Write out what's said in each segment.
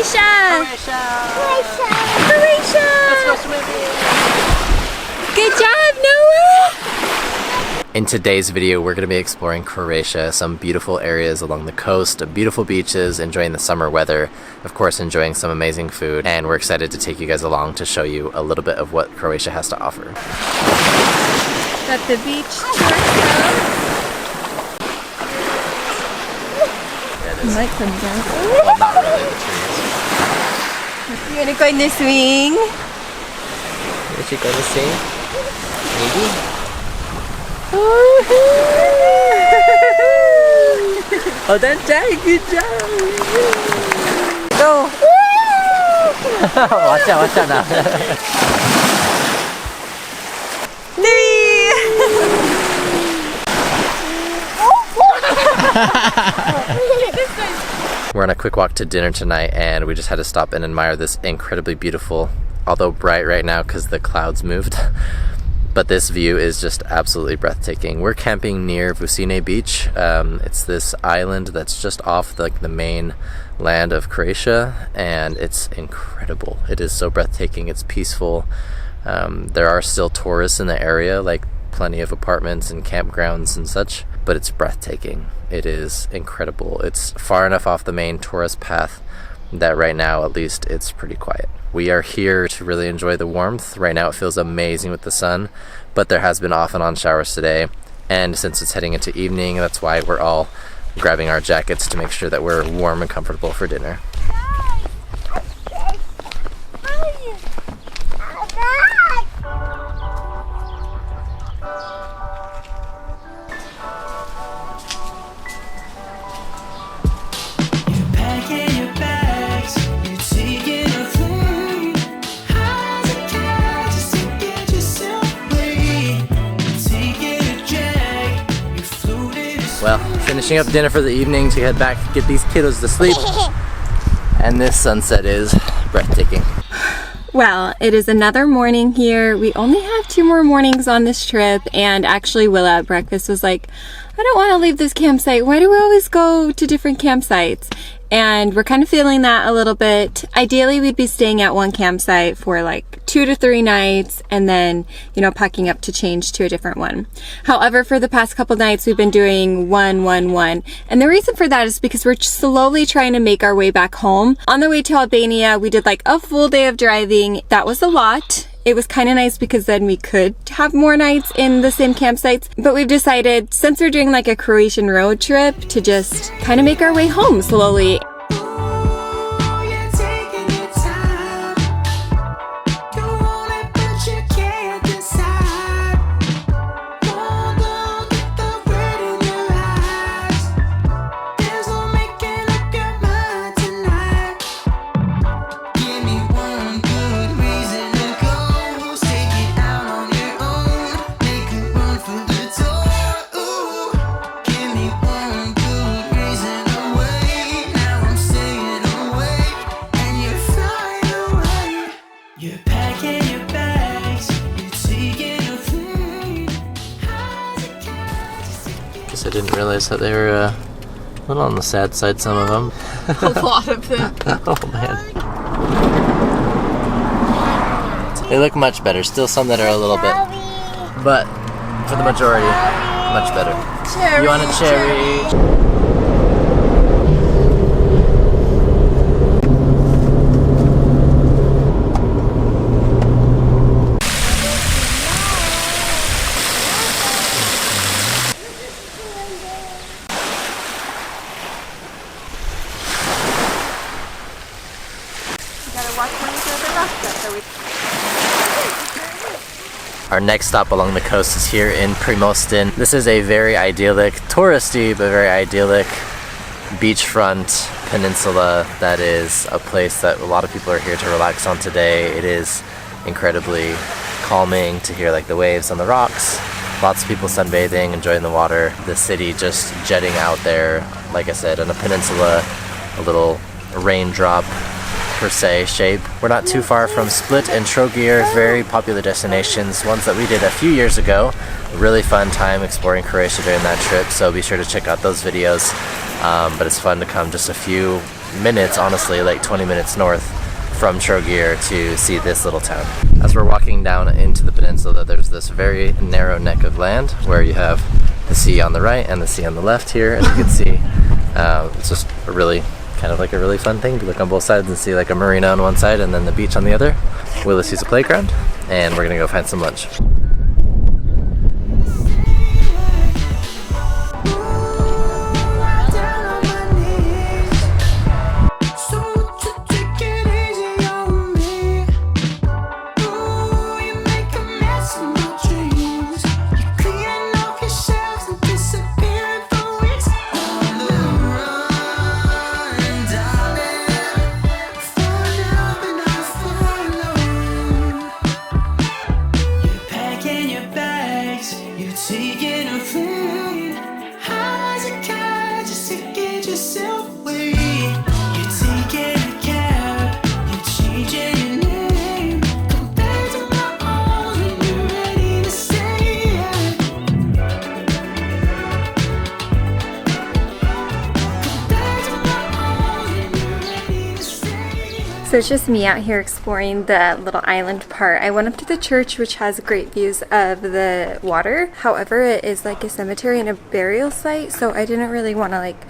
Croatia! Croatia! Croatia! Let's go swimming! Good job, Noah! In today's video, we're going to be exploring Croatia, some beautiful areas along the coast, beautiful beaches, enjoying the summer weather, of course enjoying some amazing food, and we're excited to take you guys along to show you a little bit of what Croatia has to offer. Got the beach tourist house. Yeah, it You is. might come down. Well, not really, the trees. You wanna go in the swing? Is she going to sing? Maybe? Oh, that's right, good job! Go! watch out now. 3! We're on a quick walk to dinner tonight, and we just had to stop and admire this incredibly beautiful, although bright right now because the clouds moved. But this view is just absolutely breathtaking. We're camping near Vousina Beach. It's this island that's just off the main land of Croatia, and it's incredible. It is so breathtaking. It's peaceful. There are still tourists in the area, like plenty of apartments and campgrounds and such, but it's breathtaking. It is incredible. It's far enough off the main tourist path that right now, at least, it's pretty quiet. We are here to really enjoy the warmth. Right now it feels amazing with the sun, but there has been off and on showers today, and since it's heading into evening, that's why we're all grabbing our jackets to make sure that we're warm and comfortable for dinner. Well, finishing up dinner for the evening to head back, get these kiddos to sleep, and this sunset is breathtaking. Well, it is another morning here. We only have 2 more mornings on this trip, and actually Willa at breakfast was like, I don't want to leave this campsite. Why do we always go to different campsites? And we're kind of feeling that a little bit. Ideally, we'd be staying at one campsite for like 2 to 3 nights and then, you know, packing up to change to a different one. However, for the past couple nights, we've been doing 1, 1, 1. And the reason for that is because we're slowly trying to make our way back home. On the way to Albania, we did like a full day of driving. That was a lot. It was kind of nice because then we could have more nights in the same campsites, but we've decided, since we're doing like a Croatian road trip, to just kind of make our way home slowly. I didn't realize that they were a little on the sad side, some of them. A lot of them. Oh man. They look much better. Still some that are a little bit, but for the majority, much better. Cherry, you want a cherry? Our next stop along the coast is here in Primošten. This is a very idyllic, touristy, but very idyllic beachfront peninsula that is a place that a lot of people are here to relax on today. It is incredibly calming to hear like the waves on the rocks. Lots of people sunbathing, enjoying the water. The city just jetting out there, like I said, on a peninsula, a little raindrop per se shape. We're not too far from Split and Trogir, very popular destinations, ones that we did a few years ago. A really fun time exploring Croatia during that trip, so be sure to check out those videos. But it's fun to come just a few minutes, honestly, like 20 minutes north from Trogir to see this little town. As we're walking down into the peninsula, there's this very narrow neck of land where you have the sea on the right and the sea on the left here, as you can see. It's just a really, kind of like a really fun thing to look on both sides and see like a marina on one side and then the beach on the other. Willa sees a playground, and we're gonna go find some lunch. So it's just me out here exploring the little island part. I went up to the church, which has great views of the water. However, it is like a cemetery and a burial site, so I didn't really want to, like,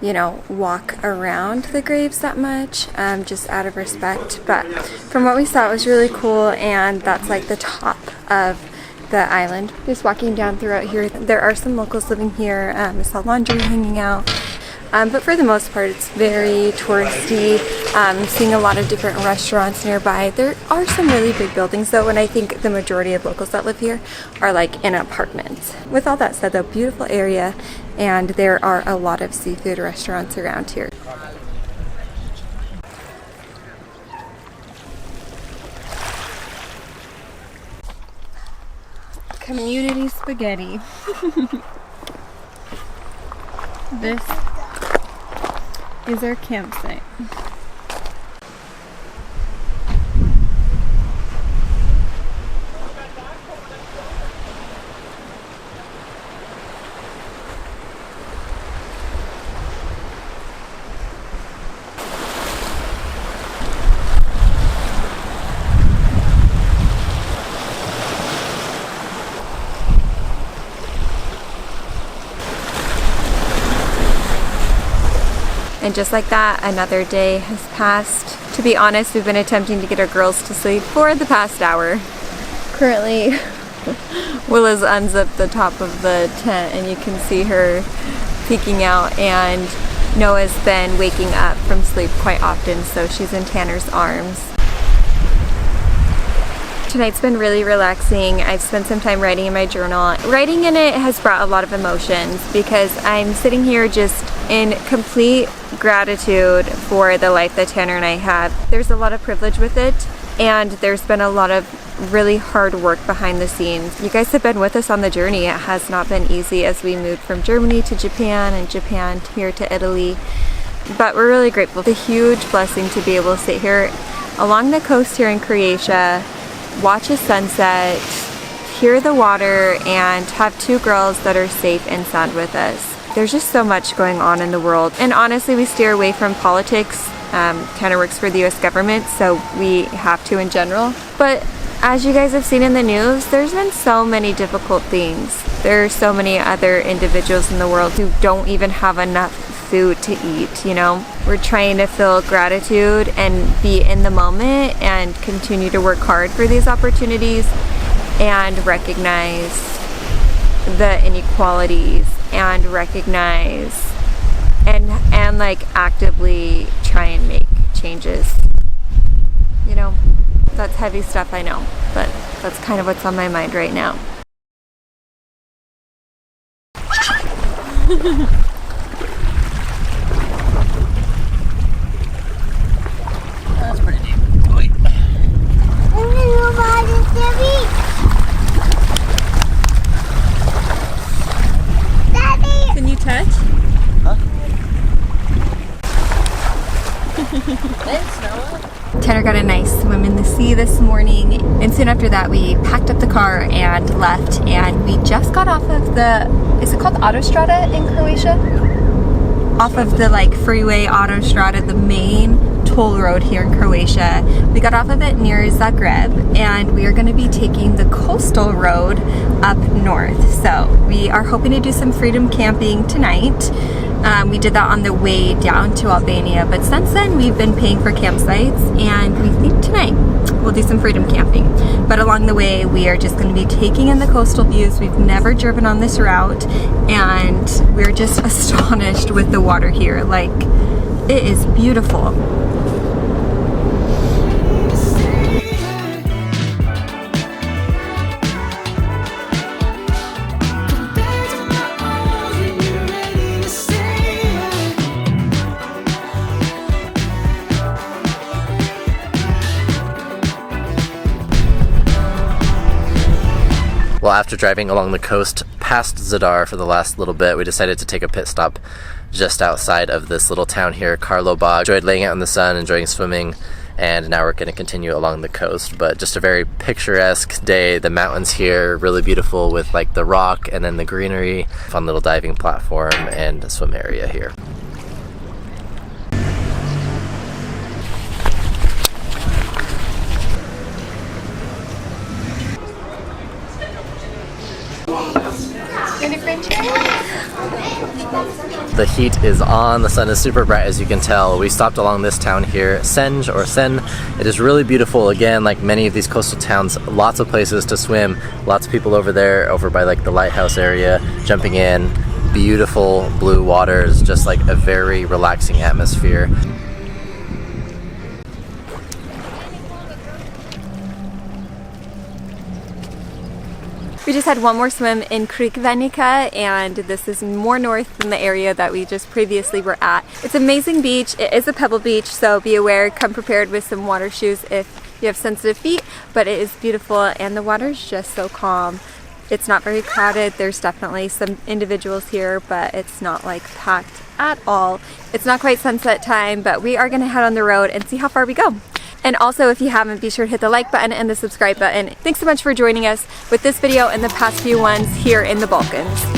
you know, walk around the graves that much, just out of respect. But from what we saw, it was really cool, and that's like the top of the island. Just walking down throughout here, there are some locals living here. I saw laundry hanging out. But for the most part, it's very touristy. Seeing a lot of different restaurants nearby. There are some really big buildings though, and I think the majority of locals that live here are like in apartments. With all that said though, beautiful area, and there are a lot of seafood restaurants around here. Community spaghetti. This is our campsite. And just like that, another day has passed. To be honest, we've been attempting to get our girls to sleep for the past hour. Currently, Willa's unzipped the top of the tent and you can see her peeking out, and Noah's been waking up from sleep quite often, so she's in Tanner's arms. Tonight's been really relaxing. I've spent some time writing in my journal. Writing in it has brought a lot of emotions because I'm sitting here just in complete gratitude for the life that Tanner and I have. There's a lot of privilege with it, and there's been a lot of really hard work behind the scenes. You guys have been with us on the journey. It has not been easy as we moved from Germany to Japan and Japan here to Italy, but we're really grateful. It's a huge blessing to be able to sit here along the coast here in Croatia, watch a sunset, hear the water, and have two girls that are safe and sound with us. There's just so much going on in the world, and honestly we steer away from politics. Tanner works for the US government, so we have to in general. But as you guys have seen in the news, there's been so many difficult things. There are so many other individuals in the world who don't even have enough food to eat, you know? We're trying to feel gratitude and be in the moment and continue to work hard for these opportunities and recognize the inequalities and recognize and like actively try and make changes. You know, that's heavy stuff, I know, but that's kind of what's on my mind right now. That's pretty deep. Wait. Can you touch? Huh? Thanks, Noah. Tanner got a nice swim in the sea this morning, and soon after that we packed up the car and left, and we just got off of the, is it called Autostrada in Croatia? off of the like freeway autostrada, the main toll road here in Croatia. We got off of it near Zagreb, and we are going to be taking the coastal road up north. So we are hoping to do some freedom camping tonight. We did that on the way down to Albania, but since then we've been paying for campsites, and we think tonight we'll do some freedom camping. But along the way we are just going to be taking in the coastal views. We've never driven on this route, and we're just astonished with the water here. Like, it is beautiful. Well, after driving along the coast past Zadar for the last little bit, we decided to take a pit stop just outside of this little town here, Karlobag. Enjoyed laying out in the sun, enjoying swimming, and now we're going to continue along the coast. But just a very picturesque day. The mountains here, really beautiful with like the rock and then the greenery. Fun little diving platform and a swim area here. The heat is on, the sun is super bright as you can tell. We stopped along this town here, Senj or Sen. It is really beautiful. Again, like many of these coastal towns, lots of places to swim, lots of people over there, over by like the lighthouse area, jumping in. Beautiful blue waters, just like a very relaxing atmosphere. We just had one more swim in Krikvenica, and this is more north than the area that we just previously were at. It's an amazing beach. It is a pebble beach, so be aware, come prepared with some water shoes if you have sensitive feet, but it is beautiful and the water is just so calm. It's not very crowded. There's definitely some individuals here, but it's not like packed at all. It's not quite sunset time, but we are gonna head on the road and see how far we go. And also, if you haven't, be sure to hit the like button and the subscribe button. Thanks so much for joining us with this video and the past few ones here in the Balkans.